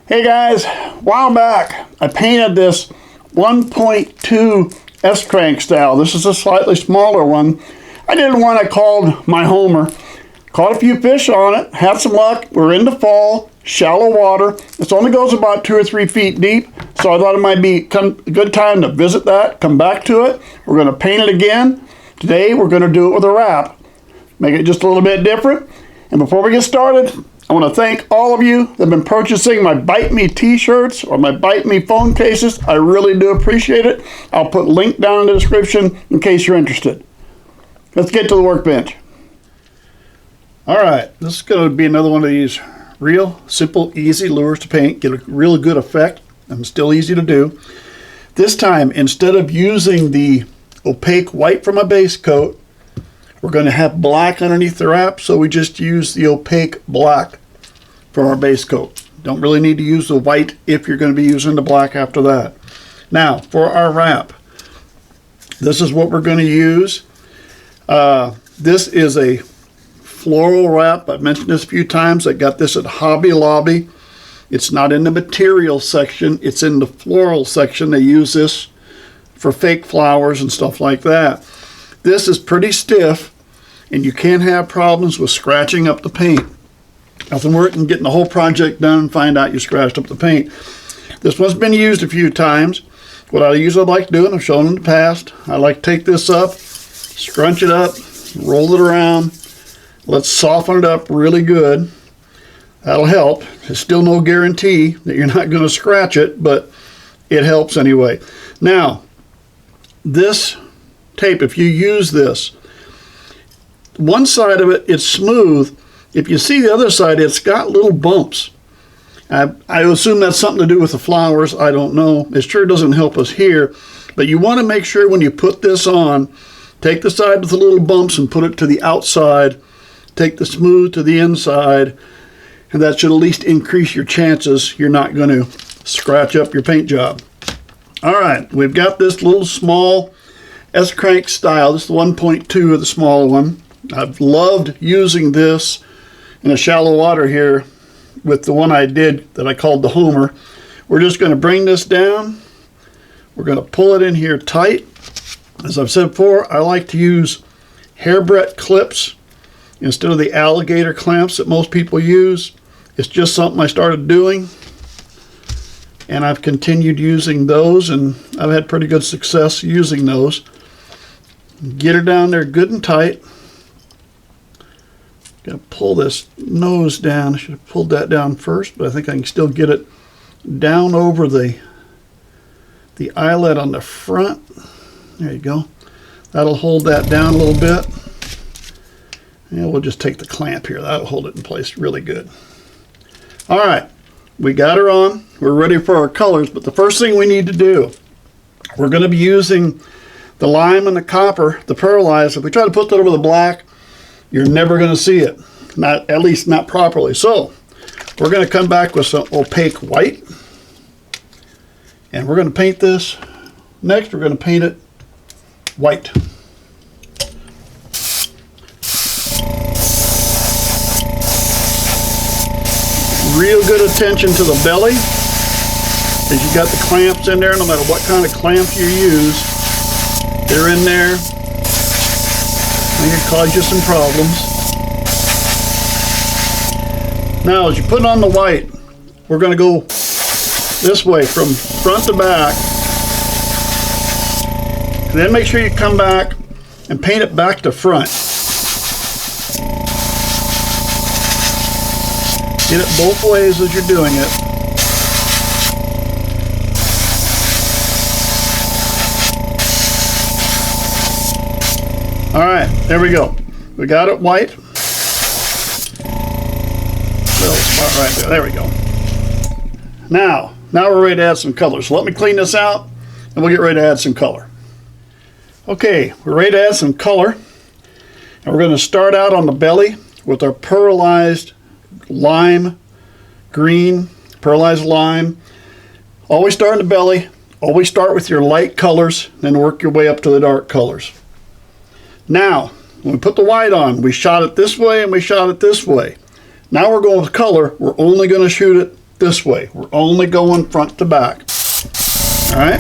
Hey guys, a while back I painted this 1.2 S-crank style. This is a slightly smaller one. I did one I called my Homer. Caught a few fish on it, had some luck. We're into fall, shallow water. This only goes about 2 or 3 feet deep, so I thought it might be a good time to visit that, come back to it. We're going to paint it again. Today we're going to do it with a wrap. Make it just a little bit different. And before we get started, I want to thank all of you that have been purchasing my Bite Me t-shirts or my Bite Me phone cases. I really do appreciate it. I'll put a link down in the description in case you're interested. Let's get to the workbench. All right, this is going to be another one of these real simple, easy lures to paint. Get a really good effect and still easy to do. This time, instead of using the opaque white from my base coat, we're going to have black underneath the wrap, so we just use the opaque black for our base coat. Don't really need to use the white if you're going to be using the black after that. Now, for our wrap, this is what we're going to use. This is a floral wrap. I've mentioned this a few times. I got this at Hobby Lobby. It's not in the material section. It's in the floral section. They use this for fake flowers and stuff like that. This is pretty stiff, and you can have problems with scratching up the paint. Nothing worse than getting the whole project done and find out you scratched up the paint. This one's been used a few times. What I usually like to do, and I've shown in the past, I like to take this up, scrunch it up, roll it around. Let's soften it up really good. That'll help. There's still no guarantee that you're not going to scratch it, but it helps anyway. Now, this tape, if you use this, one side of it, it's smooth. If you see the other side, it's got little bumps. I assume that's something to do with the flowers. I don't know. It sure doesn't help us here. But you want to make sure when you put this on, take the side with the little bumps and put it to the outside. Take the smooth to the inside. And that should at least increase your chances you're not going to scratch up your paint job. All right, we've got this little small S-crank style. This is the 1.2 of the small one. I've loved using this in a shallow water here with the one I did that I called the Homer. We're just going to bring this down. We're going to pull it in here tight. As I've said before, I like to use hairbreadth clips instead of the alligator clamps that most people use. It's just something I started doing, and I've continued using those, and I've had pretty good success using those. Get her down there good and tight. Gonna pull this nose down. I should have pulled that down first, but I think I can still get it down over the eyelet on the front. There you go. That'll hold that down a little bit. And we'll just take the clamp here. That'll hold it in place really good. All right, we got her on. We're ready for our colors, but the first thing we need to do, we're going to be using the lime and the copper, the pearlized. If we try to put that over the black, you're never going to see it, at least not properly. So we're going to come back with some opaque white, and we're going to paint this. Next, we're going to paint it white. Real good attention to the belly, as you got the clamps in there. No matter what kind of clamp you use, they're in there. They can cause you some problems. Now, as you put on the white, we're going to go this way from front to back. And then make sure you come back and paint it back to front. Get it both ways as you're doing it. All right, there we go. We got it white. Little spot right there. There we go. Now we're ready to add some color. So let me clean this out, and we'll get ready to add some color. Okay, we're ready to add some color, and we're going to start out on the belly with our pearlized lime green, pearlized lime. Always start in the belly. Always start with your light colors, then work your way up to the dark colors. Now, when we put the white on, we shot it this way and we shot it this way. Now we're going with color. We're only going to shoot it this way. We're only going front to back. All right.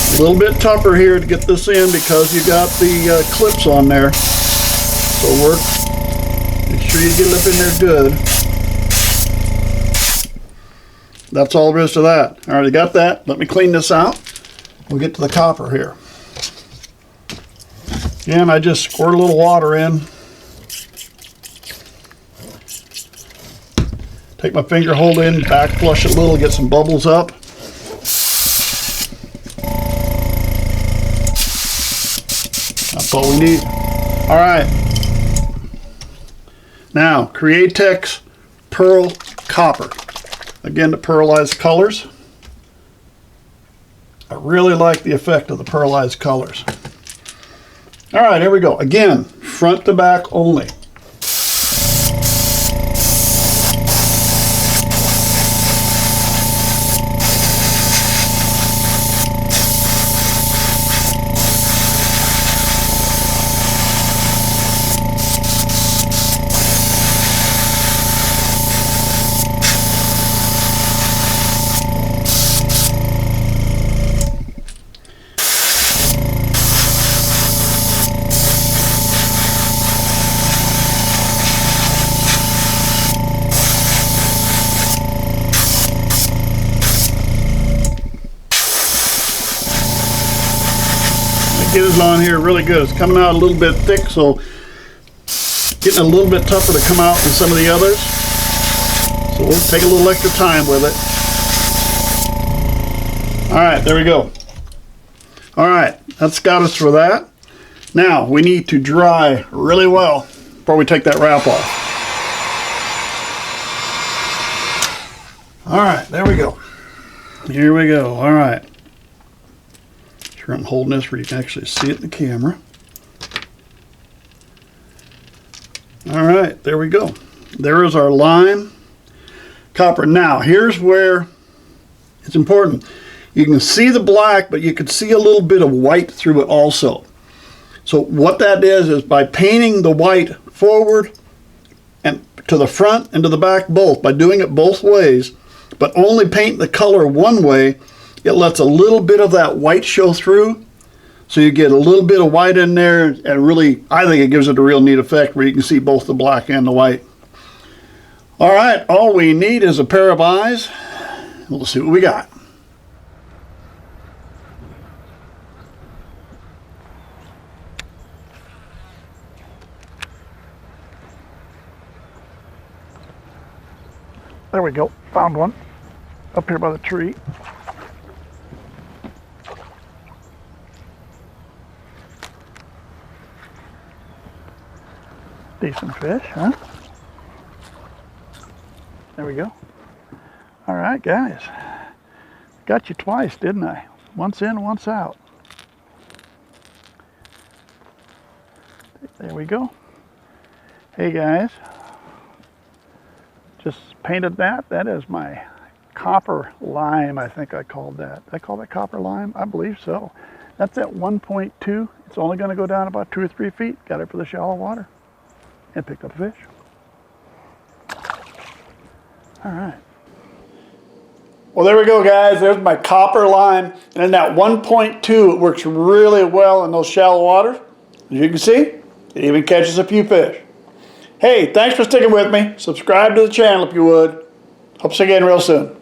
A little bit tougher here to get this in because you got the clips on there. So make sure you get it up in there good. That's all there is to that. All right, I got that. Let me clean this out. We'll get to the copper here. Again, I just squirt a little water in. Take my finger hold in, back flush it a little, get some bubbles up. That's all we need. All right. Now, Createx Pearl Copper. Again, the pearlized colors. I really like the effect of the pearlized colors. All right, here we go. Again, front to back only. Get it on here really good. It's coming out a little bit thick, so getting a little bit tougher to come out than some of the others. So we'll take a little extra time with it. All right, there we go. All right, that's got us for that. Now we need to dry really well before we take that wrap off. All right, there we go. Here we go. All right. Sure, I'm holding this where you can actually see it in the camera. All right, there we go. There is our lime copper. Now, here's where it's important. You can see the black, but you can see a little bit of white through it also. So what that is by painting the white forward and to the front and to the back both, by doing it both ways, but only paint the color one way, it lets a little bit of that white show through. So you get a little bit of white in there, and really, I think it gives it a real neat effect where you can see both the black and the white. All right, all we need is a pair of eyes. We'll see what we got. There we go, found one up here by the tree. Decent fish, huh? There we go. All right, guys. Got you twice, didn't I? Once in, once out. There we go. Hey, guys. Just painted that. That is my copper lime, I think I called that. Did I call that copper lime? I believe so. That's at 1.2. It's only going to go down about 2 or 3 feet. Got it for the shallow water. And picked up a fish. All right. Well, there we go, guys. There's my copper lime. And in that 1.2, it works really well in those shallow waters. As you can see, it even catches a few fish. Hey, thanks for sticking with me. Subscribe to the channel if you would. Hope to see you again real soon.